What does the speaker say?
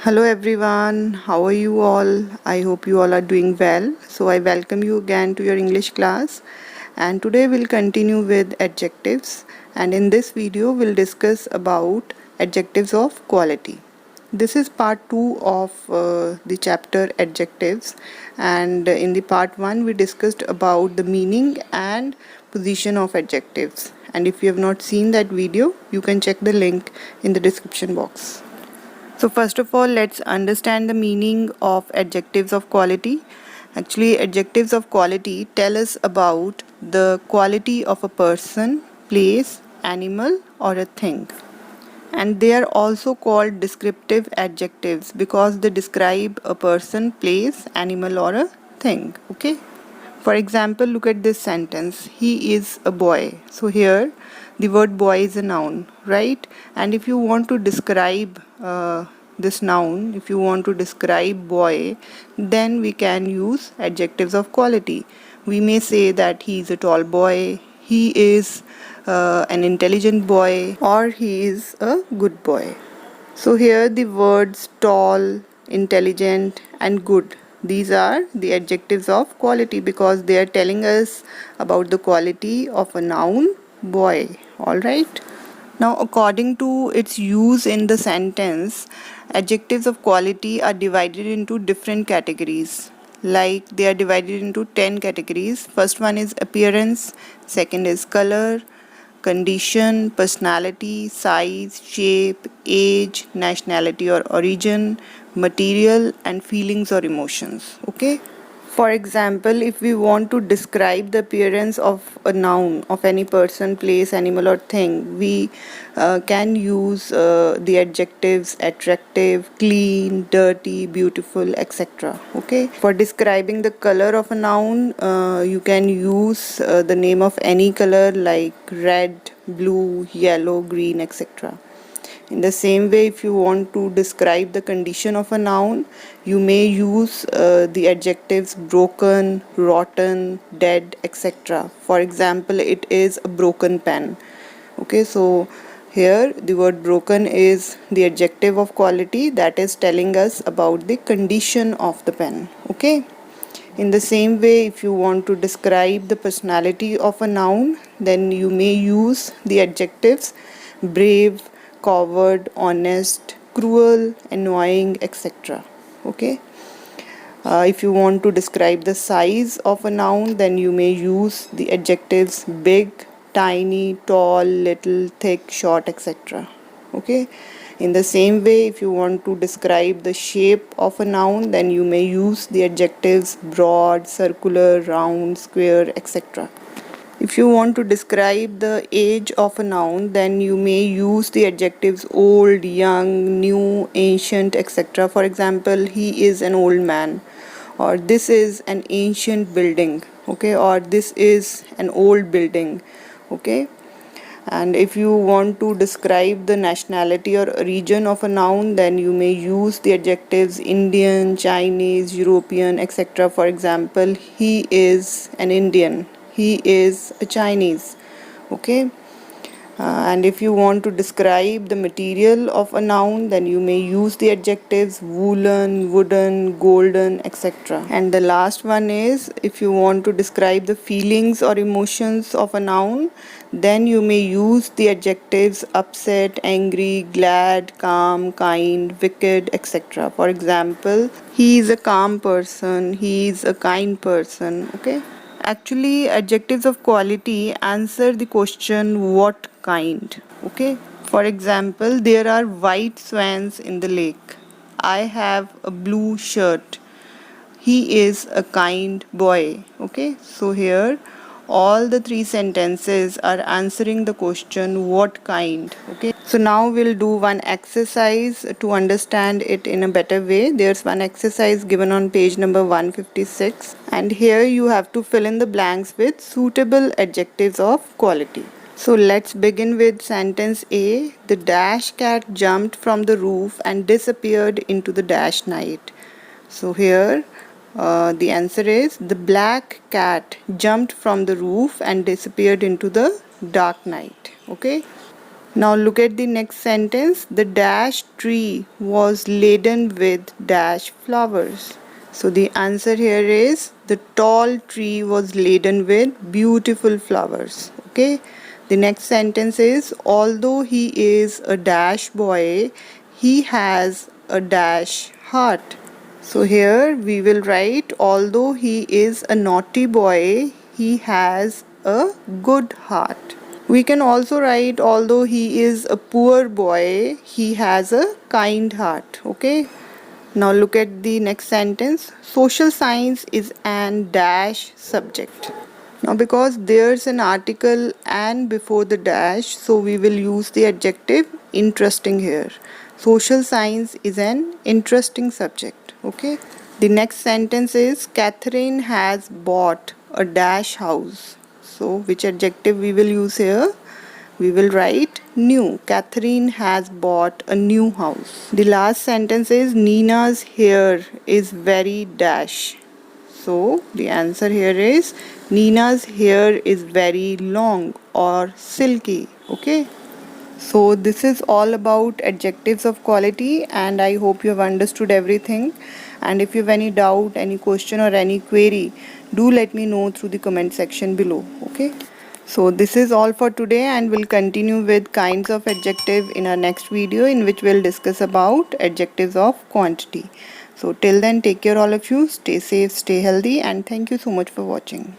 Hello everyone, how are you all? I hope you all are doing well. So I welcome you again to your English class, and today we'll continue with adjectives, and in this video we'll discuss about adjectives of quality. This is part 2 of the chapter adjectives, and in the part 1 we discussed about the meaning and position of adjectives, and if you have not seen that video you can check the link in the description box. So first of all, let's understand the meaning of adjectives of quality. Actually, adjectives of quality tell us about the quality of a person, place, animal, or a thing. And they are also called descriptive adjectives because they describe a person, place, animal, or a thing. Okay. For example, look at this sentence. He is a boy. So here the word boy is a noun, right? And if you want to describe this noun, if you want to describe boy, then we can use adjectives of quality. We may say that he is a tall boy, he is an intelligent boy, or he is a good boy. So here the words tall, intelligent, and good, these are the adjectives of quality because they are telling us about the quality of a noun boy. Alright. Now, according to its use in the sentence, adjectives of quality are divided into different categories. Like they are divided into 10 categories. First one is appearance, second is color, condition, personality, size, shape, age, nationality or origin, material, and feelings or emotions. Okay. For example, if we want to describe the appearance of a noun of any person, place, animal, or thing, we can use the adjectives attractive, clean, dirty, beautiful, etc. Okay. For describing the color of a noun, you can use the name of any color like red, blue, yellow, green, etc. In the same way, if you want to describe the condition of a noun, you may use the adjectives broken, rotten, dead, etc. For example, it is a broken pen. Okay, so here the word broken is the adjective of quality that is telling us about the condition of the pen. Okay. In the same way, if you want to describe the personality of a noun, then you may use the adjectives brave, coward, honest, cruel, annoying, etc. Okay. If you want to describe the size of a noun, then you may use the adjectives big, tiny, tall, little, thick, short, etc. Okay. In the same way, if you want to describe the shape of a noun, then you may use the adjectives broad, circular, round, square, etc. If you want to describe the age of a noun, then you may use the adjectives old, young, new, ancient, etc. For example, he is an old man, or this is an ancient building, okay, or this is an old building, okay. And if you want to describe the nationality or region of a noun, then you may use the adjectives Indian, Chinese, European, etc. For example, he is an Indian, he is a Chinese. Okay. And if you want to describe the material of a noun, then you may use the adjectives woolen, wooden, golden, etc. And the last one is if you want to describe the feelings or emotions of a noun, then you may use the adjectives upset, angry, glad, calm, kind, wicked, etc. For example, he is a calm person, he is a kind person. Okay. Actually, adjectives of quality answer the question what kind. Okay. For example, there are white swans in the lake. I have a blue shirt. He is a kind boy. Okay. So here all the three sentences are answering the question what kind. Okay. So now we'll do one exercise to understand it in a better way. There's one exercise given on page number 156, and here you have to fill in the blanks with suitable adjectives of quality. So let's begin with sentence A. The dash cat jumped from the roof and disappeared into the dash night. So here the answer is the black cat jumped from the roof and disappeared into the dark night. Okay. Now look at the next sentence. The dash tree was laden with dash flowers. So the answer here is the tall tree was laden with beautiful flowers. Okay. The next sentence is although he is a dash boy, he has a dash heart. So here we will write although he is a naughty boy, he has a good heart. We can also write although he is a poor boy, he has a kind heart. Okay. Now look at the next sentence. Social science is an dash subject. Now because there's an article and before the dash, so we will use the adjective interesting here. Social science is an interesting subject. Okay. The next sentence is Catherine has bought a dash house. So which adjective we will use here? We will write new. Catherine has bought a new house. The last sentence is Nina's hair is very dash. So the answer here is Nina's hair is very long or silky. Okay. So this is all about adjectives of quality, and I hope you have understood everything. And if you have any doubt, any question or any query, do let me know through the comment section below. Okay. So this is all for today, and we'll continue with kinds of adjective in our next video, in which we'll discuss about adjectives of quantity. So till then, take care all of you, stay safe, stay healthy, and thank you so much for watching.